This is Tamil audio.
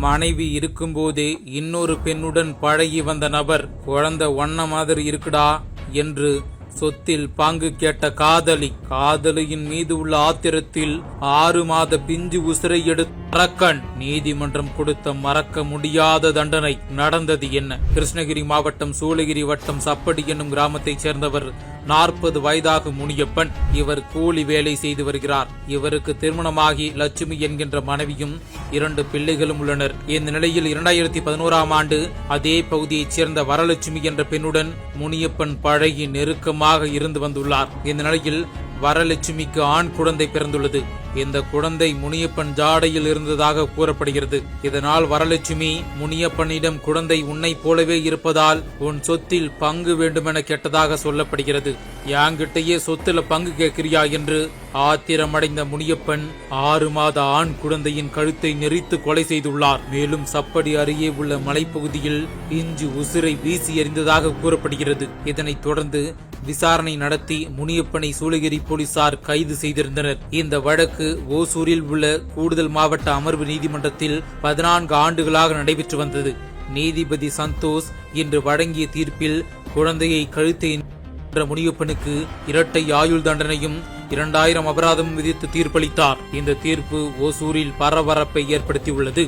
மனைவி இருக்கும்போதே இன்னொரு பெண்ணுடன் பழகி வந்த நபர் குழந்தை ஒன்ன மாதிரி இருக்குடா என்று சொத்தில் பங்கு கேட்ட காதலியின் மீது உள்ள ஆத்திரத்தில் 6 மாத பிஞ்சு உசிரை எடுத்த அரக்கன் நீதிமன்றம் கொடுத்த மறக்க முடியாத தண்டனை. நடந்தது என்ன? கிருஷ்ணகிரி மாவட்டம் சூளகிரி வட்டம் சப்படி என்னும் கிராமத்தைச் சேர்ந்தவர் 40 வயதாகும் முனியப்பன். இவர் கூலி வேலை செய்து வருகிறார். இவருக்கு திருமணமாகி லட்சுமி என்கின்ற மனைவியும் 2 பிள்ளைகளும் உள்ளனர். இந்த நிலையில் 2011ஆம் ஆண்டு அதே பகுதியைச் சேர்ந்த வரலட்சுமி என்ற பெண்ணுடன் முனியப்பன் பழகி நெருக்கமாக இருந்து வந்துள்ளார். இந்த நிலையில் வரலட்சுமிக்கு ஆண் குழந்தை பிறந்துள்ளது. இந்த குழந்தை முனியப்பன் ஜாடையில் இருந்ததாக கூறப்படுகிறது. இதனால் வரலட்சுமி முனியப்பனிடம் குழந்தை உன்னை போலவே இருப்பதால் உன் சொத்தில் பங்கு வேண்டுமென கேட்டதாக சொல்லப்படுகிறது. யாங்கிட்டயே சொத்துல பங்கு கேட்கிறியா என்று ஆத்திரமடைந்த முனியப்பன் 6 மாத ஆண் குழந்தையின் கழுத்தை நெரித்து கொலை செய்துள்ளார். மேலும் சப்படி அருகே உள்ள மலைப்பகுதியில் இஞ்சு உசிரை வீசி எறிந்ததாக கூறப்படுகிறது. இதனைத் தொடர்ந்து விசாரணை நடத்தி முனியப்பனை சூளகிரி போலீசார் கைது செய்திருந்தனர். இந்த வழக்கு ஓசூரில் உள்ள கூடுதல் மாவட்ட அமர்வு நீதிமன்றத்தில் 14 ஆண்டுகளாக நடைபெற்று வந்தது. நீதிபதி சந்தோஷ் இன்று வழங்கிய தீர்ப்பில் குழந்தையை கழுத்தை முனியப்பனுக்கு இரட்டை ஆயுள் தண்டனையும் 2000 அபராதம் விதித்து தீர்ப்பளித்தார். இந்த தீர்ப்பு ஓசூரில் பரபரப்பை ஏற்படுத்தியுள்ளது.